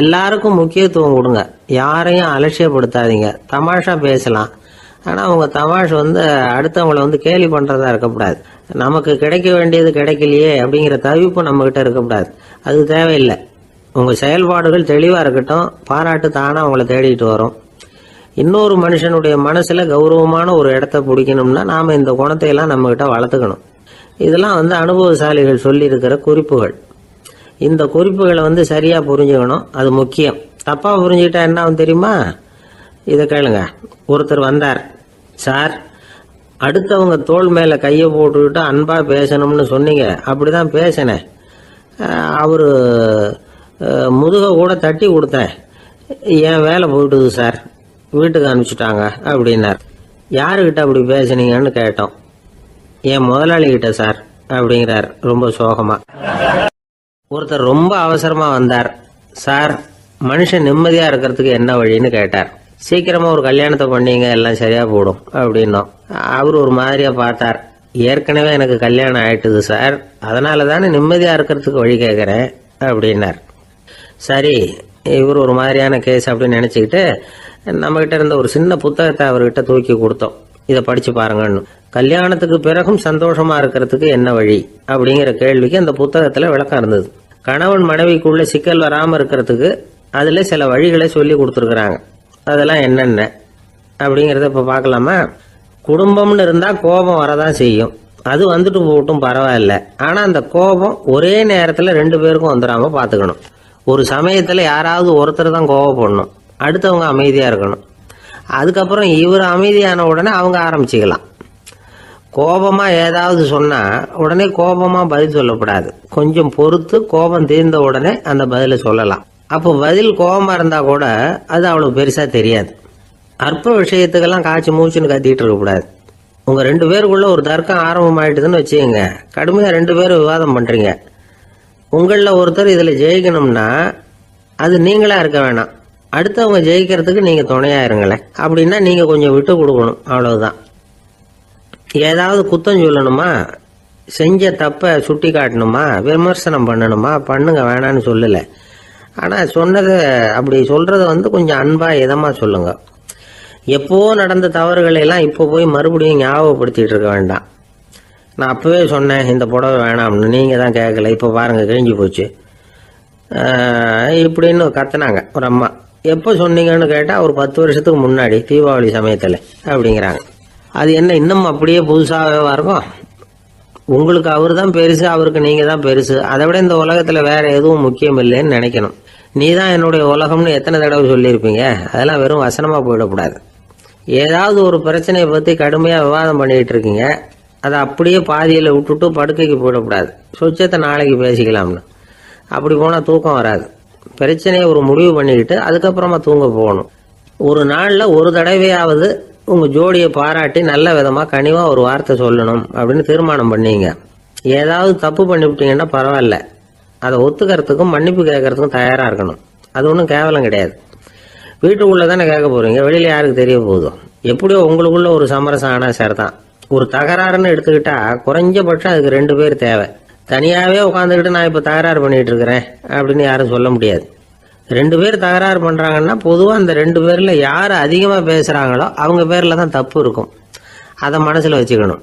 எல்லாருக்கும் முக்கியத்துவம் கொடுங்க, யாரையும் அலட்சியப்படுத்தாதீங்க. தமாஷா பேசலாம், ஆனால் அவங்க தமாஷ் அடுத்தவங்களை கேலி பண்ணுறதா இருக்கக்கூடாது. நமக்கு கிடைக்க வேண்டியது கிடைக்கலையே அப்படிங்கிற தவிப்பு நம்மக்கிட்ட இருக்கக்கூடாது, அது தேவையில்லை. உங்கள் செயல்பாடுகள் தெளிவாக இருக்கட்டும், பாராட்டு தானாக அவங்கள தேடிட்டு வரும். இன்னொரு மனுஷனுடைய மனசில் கௌரவமான ஒரு இடத்த பிடிக்கணும்னா நாம் இந்த குணத்தையெல்லாம் நம்மக்கிட்ட வளர்த்துக்கணும். இதெல்லாம் அனுபவசாலிகள் சொல்லியிருக்கிற குறிப்புகள். இந்த குறிப்புகளை சரியாக புரிஞ்சுக்கணும், அது முக்கியம். தப்பாக புரிஞ்சுக்கிட்டா என்ன ஆகும் தெரியுமா? இதை கேளுங்க. ஒருத்தர் வந்தார், சார் அடுத்தவங்க தோள் மேலே கையை போட்டுக்கிட்டு அன்பாக பேசணும்னு சொன்னீங்க, அப்படிதான் பேசினேன். அவர் முதுக கூட தட்டி கொடுத்தேன், என் வேலை போயிட்டுது சார், வீட்டுக்கு அனுப்பிச்சிட்டாங்க அப்படின்னார். யாருக்கிட்ட அப்படி பேசுனீங்கன்னு கேட்டோம். என் முதலாளிகிட்ட சார் அப்படிங்கிறார் ரொம்ப சோகமா. ஒருத்தர் ரொம்ப அவசரமா வந்தார், சார் மனுஷன் நிம்மதியா இருக்கிறதுக்கு என்ன வழின்னு கேட்டார். சீக்கிரமா ஒரு கல்யாணத்தை பண்ணீங்க, எல்லாம் சரியா போடும் அப்படின்னோம். அவர் ஒரு மாதிரியா பார்த்தார். ஏற்கனவே எனக்கு கல்யாணம் ஆயிட்டுது சார், அதனால தானே நிம்மதியா இருக்கிறதுக்கு வழி கேட்கிறேன் அப்படின்னார். சரி, இவர் ஒரு மாதிரியான கேஸ் அப்படின்னு நினைச்சுக்கிட்டு நம்மகிட்ட இருந்த ஒரு சின்ன புத்தகத்தை அவர்கிட்ட தூக்கி கொடுத்தோம். இதை படிச்சு பாருங்கன்னு. கல்யாணத்துக்கு பிறகும் சந்தோஷமா இருக்கிறதுக்கு என்ன வழி அப்படிங்கிற கேள்விக்கு அந்த புத்தகத்துல விளக்கம் இருந்தது. கணவன் மனைவிக்குள்ள சிக்கல் வராம இருக்கிறதுக்கு அதுல சில வழிகளை சொல்லி கொடுத்துருக்குறாங்க. அதெல்லாம் என்னென்ன அப்படிங்கிறத இப்ப பார்க்கலாமா? குடும்பம்னு இருந்தா கோபம் வரதான் செய்யும், அது வந்துட்டு போகட்டும் பரவாயில்ல. ஆனா அந்த கோபம் ஒரே நேரத்துல 2 பேருக்கும் வந்துடாம பாத்துக்கணும். ஒரு சமயத்துல யாராவது ஒருத்தர் தான் கோபப்படணும், அடுத்தவங்க அமைதியா இருக்கணும். அதுக்கப்புறம் இவர் அமைதியான உடனே அவங்க ஆரம்பிச்சுக்கலாம். கோபமா ஏதாவது சொன்னா உடனே கோபமா பதில் சொல்லக்கூடாது. கொஞ்சம் பொறுத்து கோபம் தீர்ந்த உடனே அந்த பதிலை சொல்லலாம். அப்போ பதில் கோபமா இருந்தா கூட அது அவ்வளவு பெருசா தெரியாது. அற்ப விஷயத்துக்கெல்லாம் காய்ச்சி மூச்சுன்னு கத்திட்டு இருக்கக்கூடாது. உங்க 2 பேருக்குள்ள ஒரு தர்க்கம் ஆரம்பமாயிட்டுதுன்னு வச்சுக்கோங்க, கடுமையா 2 பேரும் விவாதம் பண்றீங்க. உங்களில் ஒருத்தர் இதுல ஜெயிக்கணும்னா அது நீங்களா இருக்க வேணாம், அடுத்தவங்க ஜெயிக்கிறதுக்கு நீங்க துணையா இருங்களேன். அப்படின்னா நீங்க கொஞ்சம் விட்டு கொடுக்கணும், அவ்வளவுதான். ஏதாவது குத்தம் சொல்லணுமா, செஞ்ச தப்ப சுட்டி காட்டணுமா, விமர்சனம் பண்ணணுமா, பண்ணுங்க, வேணான்னு சொல்லல. ஆனா சொன்னதை அப்படி சொல்றத கொஞ்சம் அன்பா இதமா சொல்லுங்க. எப்போ நடந்த தவறுகளை எல்லாம் இப்போ போய் மறுபடியும் ஞாபகப்படுத்திட்டு இருக்க வேண்டாம். நான் அப்பவே சொன்னேன் இந்த புடவை வேணாம்னு, நீங்கள் தான் கேட்கல, இப்போ பாருங்கள் கிழிஞ்சு போச்சு இப்படின்னு கத்துனாங்க ஒரு அம்மா. எப்போ சொன்னீங்கன்னு கேட்டால் ஒரு 10 வருஷத்துக்கு முன்னாடி தீபாவளி சமயத்தில் அப்படிங்கிறாங்க. அது என்ன இன்னும் அப்படியே புதுசாகவே இருக்கும்? உங்களுக்கு அவர் தான் பெருசு, அவருக்கு நீங்கள் தான் பெருசு. அதை விட இந்த உலகத்தில் வேற எதுவும் முக்கியம் இல்லைன்னு நினைக்கணும். நீ தான் என்னுடைய உலகம்னு எத்தனை தடவை சொல்லியிருப்பீங்க? அதெல்லாம் வெறும் வசனமாக போயிடக்கூடாது. ஏதாவது ஒரு பிரச்சனையை பற்றி கடுமையாக விவாதம் பண்ணிக்கிட்டு இருக்கீங்க, அதை அப்படியே பாதியில் விட்டுட்டு படுக்கைக்கு போயிடக்கூடாது. சொச்சத்தை நாளைக்கு பேசிக்கலாம்னு. அப்படி போனால் தூக்கம் வராது. பிரச்சனையை ஒரு முடிவு பண்ணிக்கிட்டு அதுக்கப்புறமா தூங்க போகணும். ஒரு நாளில் ஒரு தடவையாவது உங்கள் ஜோடியை பாராட்டி நல்ல விதமாக கனிவாக ஒரு வார்த்தை சொல்லணும் அப்படின்னு தீர்மானம் பண்ணீங்க. ஏதாவது தப்பு பண்ணிவிட்டீங்கன்னா பரவாயில்ல, அதை ஒத்துக்கிறதுக்கும் மன்னிப்பு கேட்கறதுக்கும் தயாராக இருக்கணும். அது ஒன்றும் கேவலம் கிடையாது. வீட்டுக்குள்ளே தானே கேட்க போகிறீங்க, வெளியில் யாருக்கு தெரிய போதும்? எப்படியோ உங்களுக்குள்ள ஒரு சமரசம் ஆனால் சார் தான். ஒரு தகராறுன்னு எடுத்துக்கிட்டா குறைஞ்சபட்சம் அதுக்கு 2 பேர் தேவை. தனியாகவே உட்காந்துக்கிட்டு நான் இப்போ தகராறு பண்ணிகிட்டு இருக்கிறேன் அப்படின்னு யாரும் சொல்ல முடியாது. 2 பேர் தகராறு பண்ணுறாங்கன்னா பொதுவாக அந்த 2 பேரில் யார் அதிகமாக பேசுகிறாங்களோ அவங்க பேரில் தான் தப்பு இருக்கும். அதை மனசில் வச்சுக்கணும்.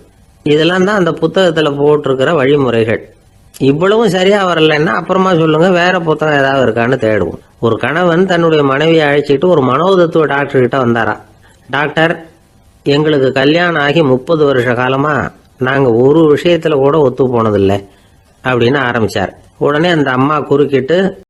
இதெல்லாம் தான் அந்த புத்தகத்தில் போட்டிருக்கிற வழிமுறைகள். இவ்வளவும் சரியாக வரலைன்னா அப்புறமா சொல்லுங்கள், வேற புத்தகம் ஏதாவது இருக்கான்னு தேடுவோம். ஒரு கணவன் தன்னுடைய மனைவியை அழைச்சிட்டு ஒரு மனோதத்துவ டாக்டர்கிட்ட வந்தாராம். டாக்டர், எங்களுக்கு கல்யாணம் ஆகி 30 வருஷ காலமாக நாங்கள் ஒரு விஷயத்தில் கூட ஒத்து போனதில்லை அப்படின்னு ஆரம்பித்தார். உடனே அந்த அம்மா குறுக்கிட்டு,